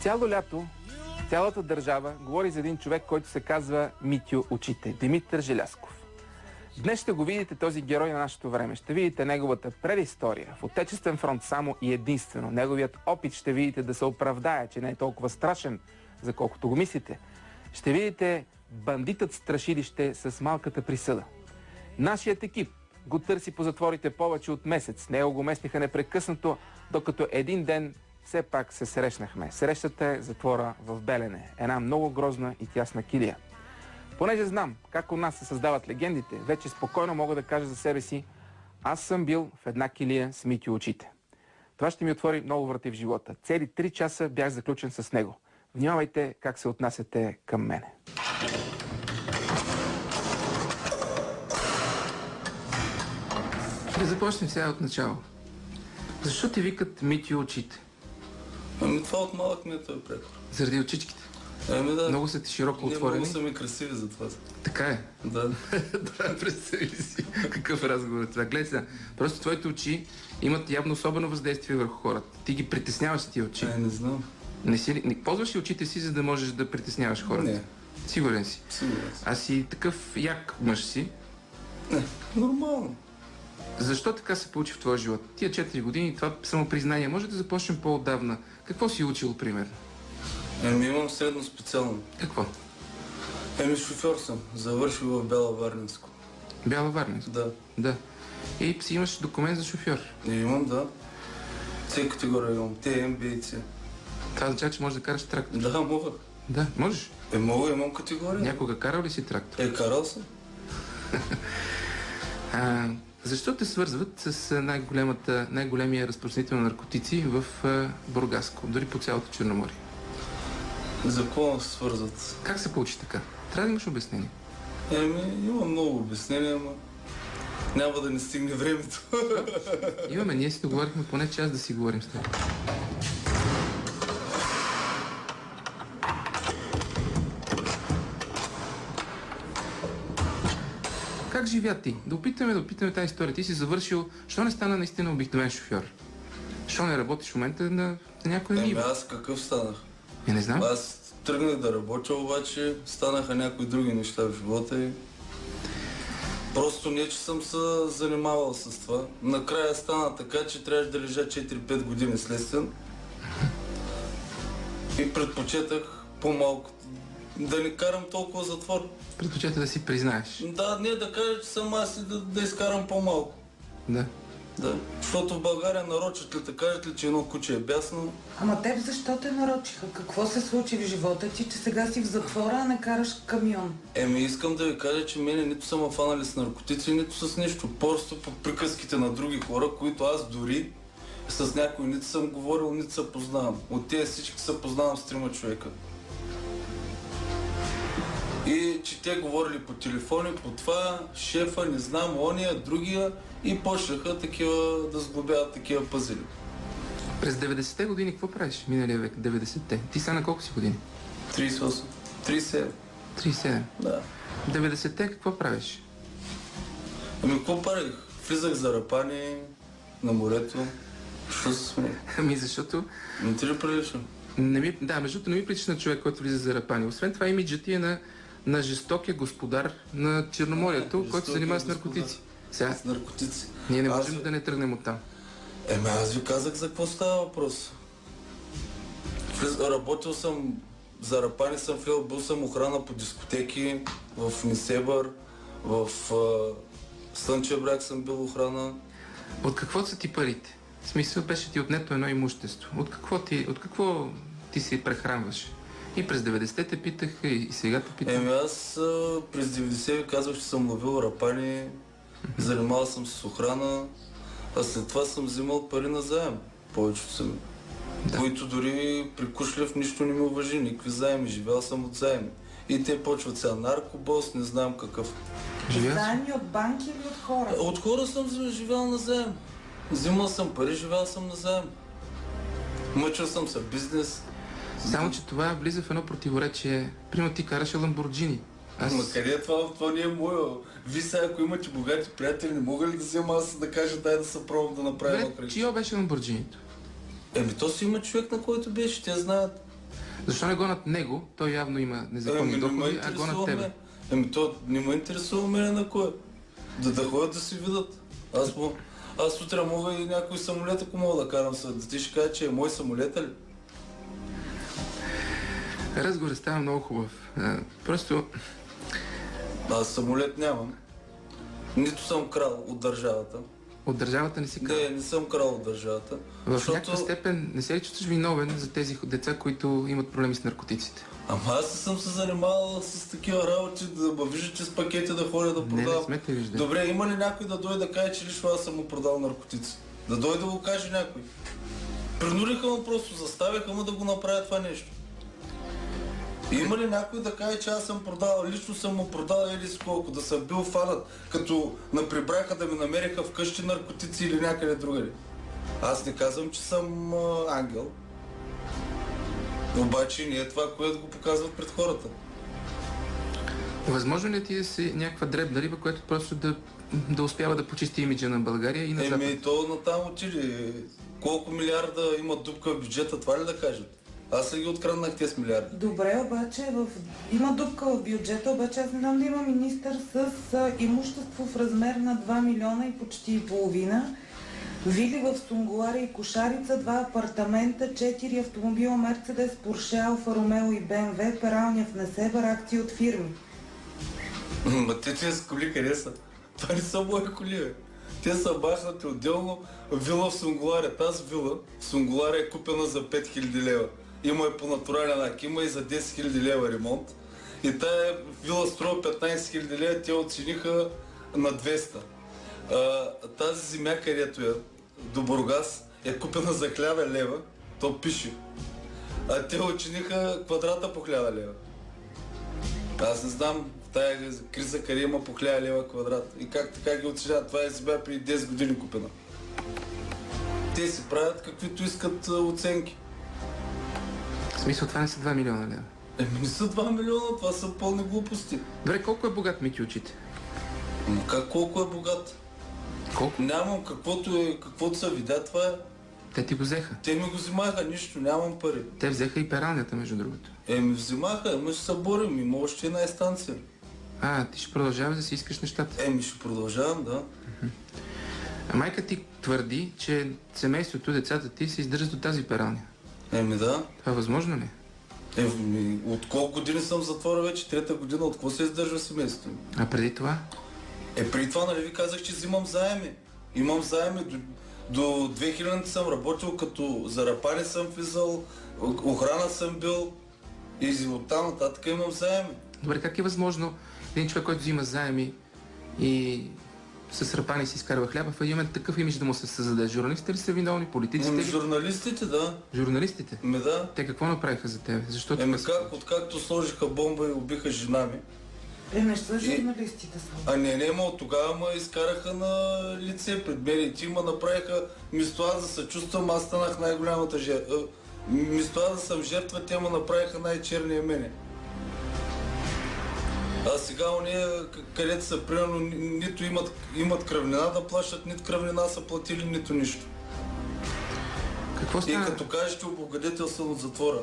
Цяло лято цялата държава говори за един човек, който се казва Митьо Очите, Димитър Желязков. Днес ще го видите този герой на нашето време. Ще видите неговата предистория в Отечествен фронт само и единствено. Неговият опит ще видите да се оправдае, че не е толкова страшен, за колкото го мислите. Ще видите бандитът страшилище с малката присъда. Нашият екип го търси по затворите повече от месец. Него го местиха непрекъснато, докато един ден все пак се срещнахме. Срещата е затвора в Белене. Една много грозна и тясна килия. Понеже знам как у нас се създават легендите, вече спокойно мога да кажа за себе си: аз съм бил в една килия с Митьо Очите. Това ще ми отвори много врати в живота. Цели 3 часа бях заключен с него. Внимавайте как се отнасяте към мене. Ще започнем сега от начало. Защо ти викат Митьо Очите? Ами това от малък ми е този прехор. Заради очичките? Ами да. Много са ти широко отворени. Много са ми красиви за това. Така е? Да. Да, представи си какъв разговор е това. Гледай сега, просто твоите очи имат явно особено въздействие върху хората. Ти ги притесняваш с тия очи. Не знам. Не ползваш ли очите си, за да можеш да притесняваш хората? Не. Сигурен си? Сигурен си. А си такъв як мъж си? Не, нормално. Защо така се получи в твоя живот? Тия 4 години, това самопризнание, може да започнем по-отдавна. Какво си учил, примерно? Еми имам средно специално. Какво? Еми шофьор съм. Завършил в Бяла Варненско. Бяла Варненско? Да. Да. И си имаш документ за шофьор? Имам, да. С категория имам. ТМ, Б и С. Това означава, че можеш да караш трактор? Да, мога. Да, можеш. Мога, имам категория. Някога карал ли си трактор? Карал съм. Защо те свързват с най-големия разпространител на наркотици в Бургаско, дори по цялото Черноморие? За какво се свързват? Как се получи така? Трябва да имаш обяснение. Има много обяснения, ама няма да не стигне времето. Имаме, ние си договорихме поне час да си говорим с теб. Как живя ти? Да опитаме тази история. Ти си завършил, що не стана наистина обикновен шофьор? Що не работиш в момента на някоя нива? Аз какъв станах? Не знам. Аз тръгнах да работя, обаче станаха някои други неща в живота и просто не, че съм се занимавал с това. Накрая стана така, че трябваше да лежа 4-5 години следствен и предпочетах по-малко, да не карам толкова затвор. Предпочета да си признаеш. Да, не да кажа, че съм аз и да изкарам по-малко. Да. Да, защото в България нарочат ли, кажат ли, че едно куче е бясно? Ама теб защо те нарочиха? Какво се случи в живота ти, че сега си в затвора, а не караш камион? Искам да ви кажа, че мене нито са ме фанали с наркотици, нито с нищо. Просто по приказките на други хора, които аз дори с някой нито съм говорил, нито се познавам. От тези всички се познавам с 3 човека. И че те говорили по телефони, по това, шефа, не знам, ония, другия и почнаха такива да сглобяват такива пъзели. През 90-те години какво правиш миналия век? 90-те. Ти са на колко си години? 38. 37. 37. Да. 90-те какво правиш? Какво правих? Влизах за рапани на морето. Що се смея? Защото... Не ти ли прилича? Да, между другото не ми прилича на човек, който влиза за рапани. Освен това имиджът ти е на жестокия господар на Черноморието, който се занимава с наркотици. Сега, с наркотици. Ние не можем да не тръгнем оттам. Аз ви казах за какво става въпрос. Работил съм за рапани, бил съм охрана по дискотеки, в Несебър, в Слънчев бряг съм бил охрана. От какво са ти парите? В смисъл беше ти отнето едно имущество. От какво ти се прехранваш? И през 90-те питах, и сега те питах. Аз през 90-те казвах, че съм ловил рапани, занимавал съм с охрана, а след това съм взимал пари на заем. Повечето съм. Да. Които дори при Кушлев нищо не ми уважи, никакви заеми, живял съм от заеми. И те почват сега наркобос, не знам какъв. Заеми от банки или от хора? От хора съм живял на заем. Взимал съм пари, живял съм на заем. Мъчил съм се бизнес. Само, че това влиза в едно противоречие. Примерно ти караше Ламборджини. Ма къде е това? Това не е мое. Вие сега, ако имате богати приятели, не мога ли да взема аз да кажа, дай да се пробвам да направя едно кръче? Чио беше Ламборджинито? То си има човек, на който беше, те знаят. Защо не гонят него? Той явно има незаконни доходи, а гонят тебе. То не ме интересува мене на кой. Да ходят да си видят. Аз утре мога и някой самолет, ако мога да карам да ти ще кажа, че е мой самолет, ли? Разговорът става много хубав. Просто... Аз самолет нямам. Нито съм крал от държавата. От държавата не си крал? Не съм крал от държавата. В някаква степен не се ли чувстваш виновен за тези деца, които имат проблеми с наркотиците? Ама аз съм се занимавал с такива работи, да вижда, че с пакети да ходя да продавам. Не сме те виждали. Добре, има ли някой да дойде да каже, че лично аз съм му продал наркотици? Да дойде да го каже някой. Принудиха му просто, заставиха му да го направя това нещо. Има ли някой да каже, че аз съм продал, лично съм му продал или с колко, да съм бил фанат, като наприбраха да ми намериха вкъщи наркотици или някъде другаде? Аз не казвам, че съм ангел. Обаче не е това, което го показват пред хората. Възможно ли ти да си някаква дребна риба, която просто да успява да почисти имиджа на България и на Запад? То натам отиде. Колко милиарда имат дупка в бюджета, това ли да кажат? Аз ли ги откраднах тези милиарди? Добре, обаче има дупка в бюджета, обаче аз не знам да има министър с имущество в размер на 2 милиона и почти и половина. Вили в Сунгулари и Кошарица, 2 апартамента, 4 автомобила Мерцедес, Порше, Алфа Ромео и БМВ, пералня в Несебър, акции от фирми. Ма те с коли къде са? Това не са мои коли, бе. Те са бахнати отделно. Вила в Сунгулария. Тази вила в Сунгулария е купена за 5000 лева. Има и по натурален ак, има и за 10 000 лева ремонт. И тая вила струва 15 000 лева, те оцениха на 200. Тази земя, където е, до Бургас, е купена за 1000 лева, то пише. А те оцениха квадрата по 1000 лева. Аз не знам в тая криза къде има по 1000 лева квадрат. И как така ги оценяват, това е земя преди 10 години купена. Те си правят каквито искат оценки. В смисъл, това не са 2 милиона лева? Не са 2 милиона, това са пълни глупости. Добре, колко е богат Мики очите? Как колко е богат? Колко? Нямам каквото са видя, това е. Те ти го взеха? Те ми го взимаха, нищо, нямам пари. Те взеха и пералнята, между другото. Ми взимаха, ще се борим, има още една инстанция. Ти ще продължаваш да си искаш нещата? Ще продължавам, да. Майка ти твърди, че семейството, децата ти се издържат от тази пералня. Да. Това възможно ли? От колко години съм в затвора вече? 3-та година, от какво се издържа семейството? А преди това? Преди това, нали ви казах, че взимам заеми. Имам заеми. До 2000 съм работил, като зарапани съм влизал, охрана съм бил и оттам нататък имам заеми. Добре, как е възможно един човек, който взима заеми и с рапани си изкарва хляба, в един момент такъв имидж да му се създаде? Журналистите ли са виновни, политиците ли? Журналистите, да. Журналистите? Да. Те какво направиха за тебе? Защо Откакто сложиха бомба и убиха жена ми. Не са журналистите са. Не, от тогава ме изкараха на лице пред медиите, ме направиха вместо аз да се чувствам, аз станах най-голямата жертва. Вместо аз да съм жертва, те ме направиха най-черния мене. А сега уния, където са примерно, нито имат кръвнина да плащат, нито кръвнина са платили, нито нищо. Какво стана? И като кажете облагодетелствам от затвора.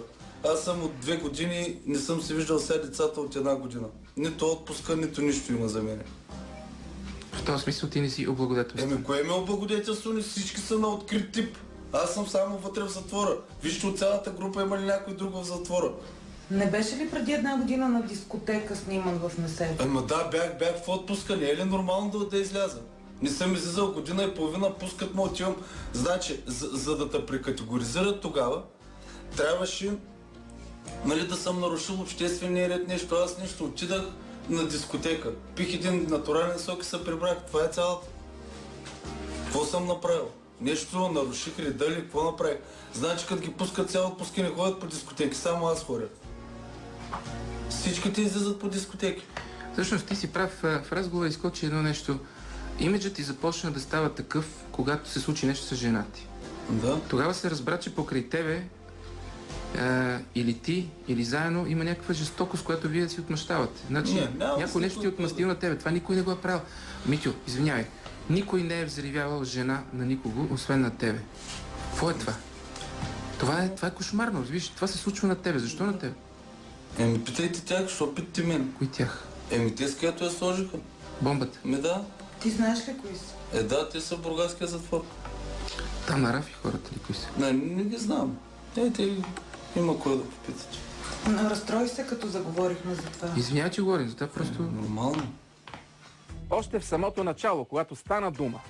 Аз съм от 2 години, не съм се виждал сега децата от 1 година. Нито отпуска, нито нищо има за мен. В този смисъл ти не си облагодетелстван? Кое ме облагодетелство? Всички са на открит тип. Аз съм само вътре в затвора. Вижте от цялата група има ли някой друг в затвора. Не беше ли преди 1 година на дискотека сниман в Несебър? Да, бях в отпуска. Не е ли нормално да изляза? Не съм излизал година и половина, пускат ме, отивам. Значи, за да те прекатегоризират тогава, трябваше да съм нарушил обществения ред, нещо. Аз нещо отидах на дискотека. Пих един натурален сок и се прибрах. Това е цялото. Какво съм направил? Нещо наруших реда ли? Какво направих? Значи, като ги пускат цял отпуски, не ходят по дискотеки, само аз ходя. Всичките излизат по дискотеки. Всъщност ти си прав, в разговора изкочи едно нещо. Имиджът ти започна да става такъв, когато се случи нещо с жена ти. Да. Тогава се разбра, че покрай тебе или ти, или заедно има някаква жестокост, която вие си отмъщавате. Значи, някой нещо ти отмъстил на тебе. Това никой не го е правил. Митю, извинявай, никой не е взривявал жена на никого, освен на тебе. Какво е това? Това е кошмарно. Виж, това се случва на тебе. Защо на тебе? Питайте тях, що питате мен? Кои тях? Те с която я сложиха. Бомбата? Да. Ти знаеш ли кои са? Да, те са в Бургаския затвор. Там на Рафи хората ли кои са? Не ги знам. Те има кой да попитате. Разстрой се, като заговорихме за това. Извинявай, че говорим, за това просто... Нормално. Още в самото начало, когато стана дума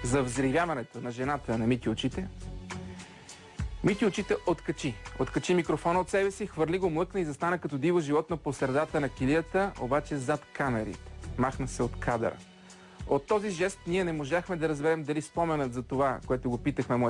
за взривяването на жената на Мити Очите, Мити Очите откачи микрофона от себе си, хвърли го, млъкна и застана като диво животно по средата на килията, обаче зад камерите. Махна се от кадъра. От този жест ние не можахме да разберем дали споменът за това, което го питахме му